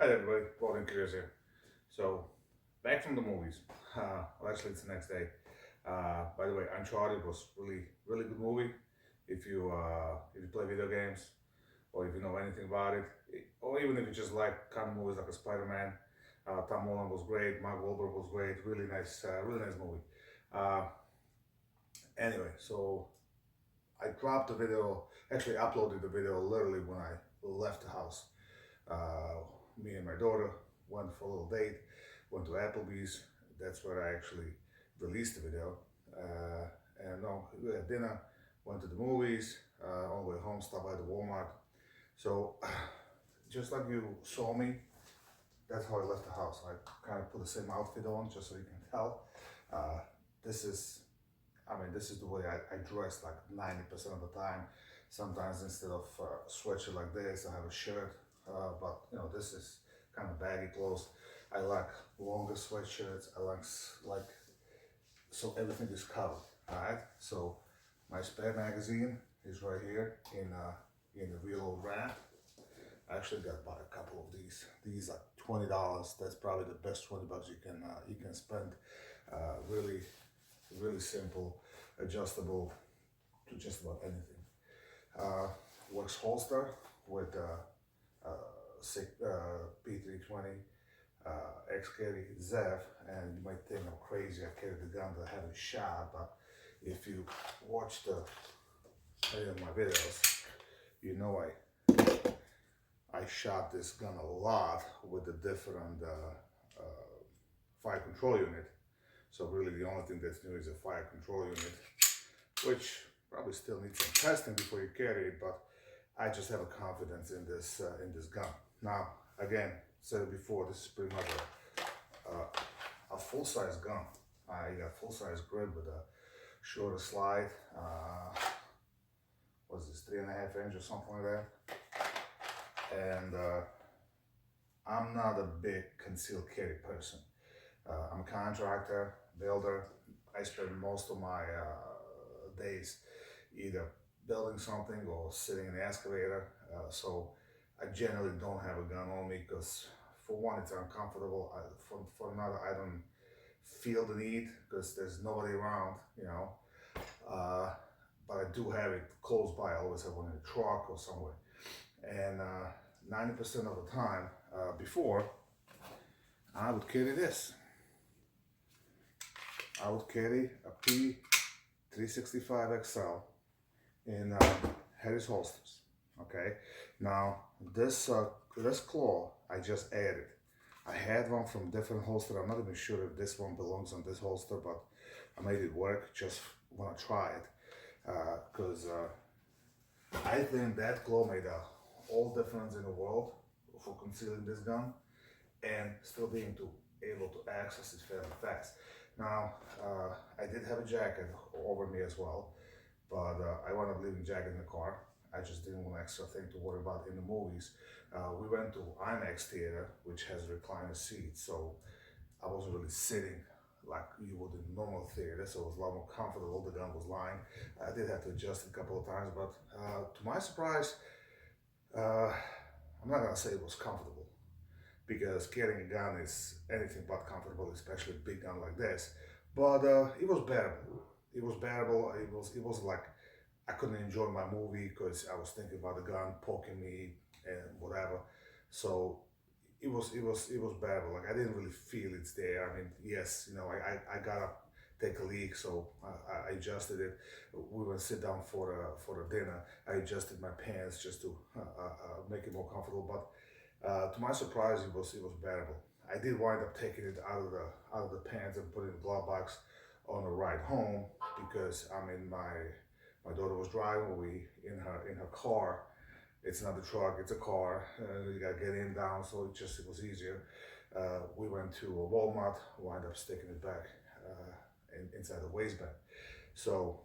Hi everybody, Bald&curious here. So, back from the movies. Well, actually, it's the next day. By the way, Uncharted was really good movie. If you play video games or if you know anything about it, or even if you just like kind of movies like a Spider-Man, Tom Holland was great. Mark Wahlberg was great. Really nice movie. Uh, anyway, so I dropped the video. Actually, uploaded the video literally when I left the house. Uh, Me and my daughter went for a little date, went to Applebee's. That's where I actually released the video. And no, we had dinner, went to the movies, on the way home, stopped by the Walmart. So, just like you saw me, that's how I left the house. I kind of put the same outfit on just so you can tell. Uh, this is, this is the way I dress like 90% of the time. Sometimes instead of sweatshirt like this, I have a shirt. But this is kind of baggy clothes. I like longer sweatshirts. I like so everything is covered. All right. So my spare magazine is right here in the real old wrap. I actually got about a couple of these. These are $20. That's probably the best $20 you can spend. Really simple, adjustable to just about anything. Werkz holster with P320 X-Carry ZEV, and you might think I'm crazy. I carry the gun that I haven't shot, but if you watch any of my videos, you know I shot this gun a lot with a different fire control unit. So really the only thing that's new is a fire control unit, which probably still needs some testing before you carry it, but I just have a confidence in this gun. Now, again, said it before, this is pretty much a full-size gun. I got full-size grip with a shorter slide. What's this, 3.5 inch or something like that? And I'm not a big concealed carry person. I'm a contractor, builder. I spend most of my days either building something or sitting in the excavator. So I generally don't have a gun on me because, for one, it's uncomfortable. For another, I don't feel the need because there's nobody around, but I do have it close by. I always have one in the truck or somewhere. And 90% of the time, before, I would carry this. I would carry a P365 XL in Harris holsters. Okay, now this claw I just added. I had one from different holster. I'm not even sure if this one belongs on this holster, but I made it work. Just want to try it because I think that claw made all difference in the world for concealing this gun and still being able to access it fairly fast. Now, I did have a jacket over me as well, but I wound up leaving the jacket in the car. I just didn't want an extra thing to worry about in the movies. We went to IMAX theater, which has recliner seats, so I wasn't really sitting like you would in a normal theater, so it was a lot more comfortable. The gun was lying. I did have to adjust it a couple of times, but to my surprise, I'm not gonna say it was comfortable, because carrying a gun is anything but comfortable, especially a big gun like this. But it was bearable. It was bearable. It was like I couldn't enjoy my movie because I was thinking about the gun poking me and whatever. So it was bearable. Like I didn't really feel it's there. I mean, yes, I gotta take a leak, so I adjusted it. We were sit down for a dinner. I adjusted my pants just to make it more comfortable, but to my surprise, it was bearable. I did wind up taking it out of the pants and putting it in the glove box on the ride home because my daughter was driving. We in her car. It's not a truck, it's a car. You gotta get in down, so it was easier. We went to a Walmart, wind up sticking it back inside the waistband. So,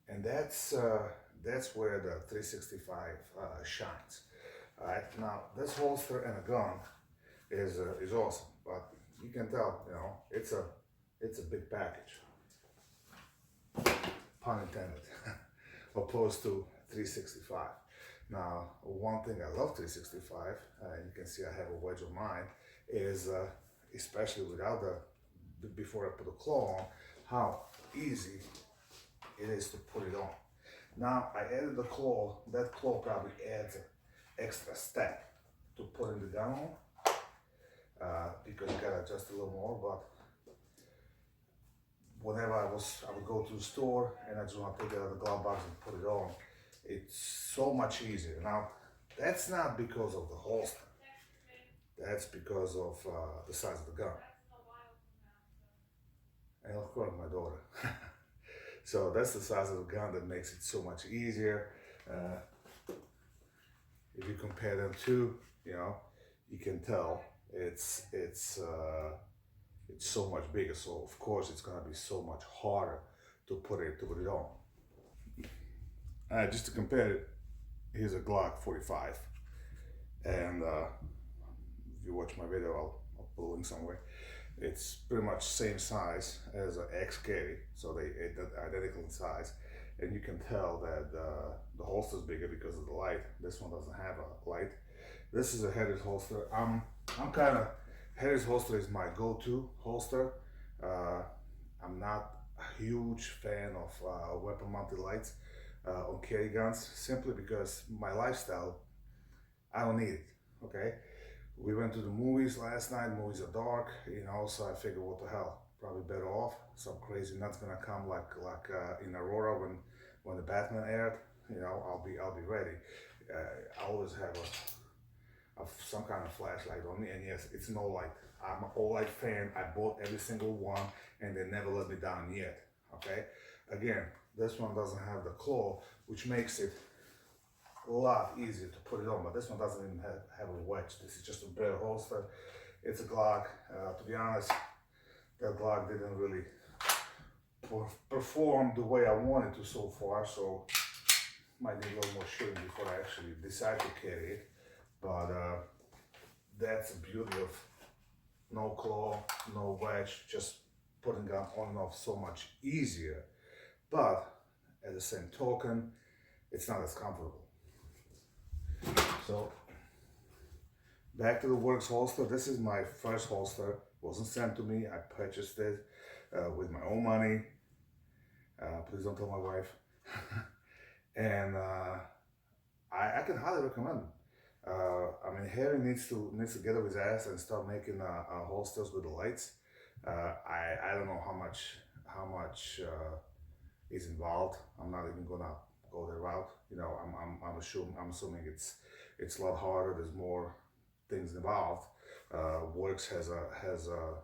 and that's where the 365 shines. All right, now this holster and a gun is awesome, but you can tell, it's a big package, pun intended, opposed to 365. Now, one thing I love 365, you can see I have a wedge of mine, is especially without before I put the claw on, how easy it is to put it on. Now, I added the claw, that claw probably adds an extra step to putting the gun on, because you gotta adjust a little more, but whenever I would go to the store and I just want to take it out of the glove box and put it on, it's so much easier. Now, that's not because of the holster. That's because of the size of the gun. And of course, my daughter. So that's the size of the gun that makes it so much easier. If you compare them two, you can tell it's so much bigger. So of course, it's gonna be so much harder to put it on. Just to compare it, here's a Glock 45, and if you watch my video, I'll put a link somewhere. It's pretty much same size as an X carry, so they're identical in size, and you can tell that the holster is bigger because of the light. This one doesn't have a light. This is a headed holster. I'm kind of headed holster is my go-to holster. I'm not a huge fan of weapon-mounted lights on carry guns, simply because my lifestyle, I don't need it. Okay. We went to the movies last night. Movies are dark, so I figured, what the hell? Probably better off. Some crazy nut's gonna come like in Aurora when the Batman aired. I'll be ready. I always have some kind of flashlight on me, and yes, it's no light. I'm an all light fan. I bought every single one, and they never let me down yet. Okay. Again, this one doesn't have the claw, which makes it a lot easier to put it on, but this one doesn't even have a wedge. This is just a bare holster. It's a Glock. To be honest, that Glock didn't really perform the way I wanted to so far, so might need a little more shooting before I actually decide to carry it. But that's the beauty of no claw, no wedge, just putting gun on and off so much easier. But at the same token, it's not as comfortable. So back to the Werkz holster. This is my first holster. It wasn't sent to me. I purchased it with my own money. Please don't tell my wife. And I can highly recommend them. Harry needs to get up his ass and start making holsters with the lights. I don't know how much is involved. I'm not even gonna go that route. I'm assuming it's a lot harder. There's more things involved. Werkz has a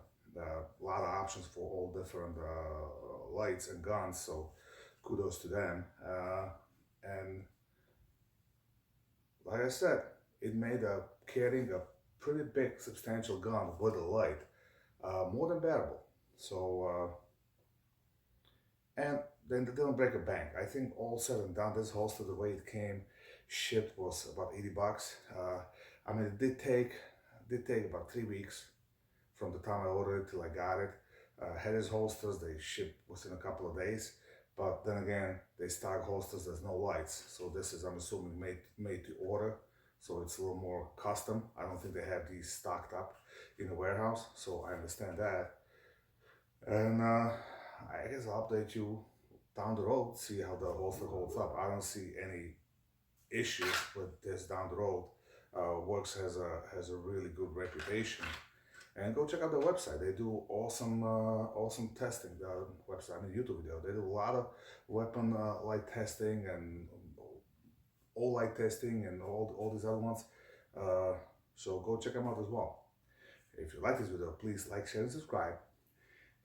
lot of options for all different lights and guns. So kudos to them. And like I said, it made carrying a pretty big, substantial gun with a light more than bearable. So and then they didn't break a bank. I think all said and done, this holster, the way it came, shipped, was about $80. It did take about 3 weeks from the time I ordered it till I got it. Headers holsters, they ship within a couple of days, but then again, they stock holsters, there's no lights. So this is, I'm assuming, made to order. So it's a little more custom. I don't think they have these stocked up in the warehouse, so I understand that. And I guess I'll update you down the road, see how the holster holds up. I don't see any issues with this down the road. Werkz has a really good reputation, and go check out their website. They do awesome testing. The website, YouTube video. They do a lot of weapon light testing and all light testing and all these other ones. So go check them out as well. If you like this video, please like, share, and subscribe.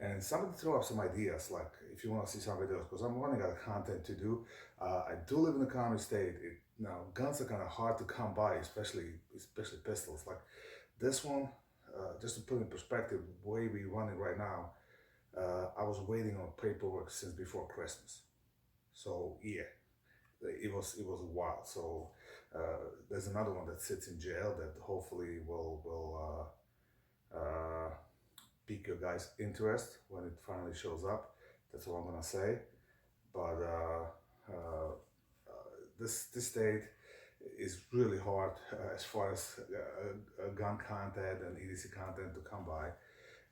And somebody throw up some ideas, like if you want to see some videos, because I'm running out of content to do. I do live in a common state. Now, guns are kind of hard to come by, especially pistols. Like this one, just to put in perspective, the way we're running right now, I was waiting on paperwork since before Christmas. So yeah, it was a while. So there's another one that sits in jail that hopefully will pique your guys' interest when it finally shows up. That's all I'm gonna say. But this state, is really hard as far as gun content and EDC content to come by.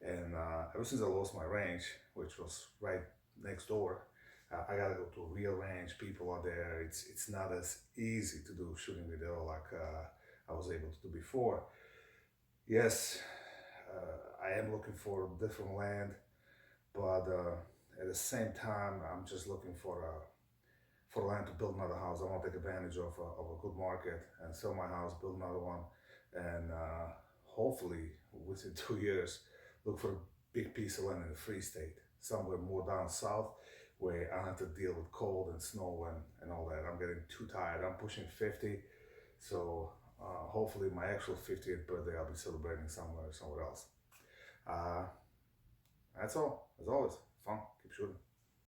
And ever since I lost my range, which was right next door, I gotta go to a real range. People are there. It's not as easy to do shooting video like I was able to do before. Yes, I am looking for different land, but at the same time, I'm just looking for land to build another house. I want to take advantage of a good market and sell my house, build another one, and hopefully within 2 years, look for a big piece of land in the Free State, somewhere more down south, where I don't have to deal with cold and snow and all that. I'm getting too tired. I'm pushing 50, so hopefully my actual 50th birthday I'll be celebrating somewhere else. That's all. As always, fun. Keep shooting.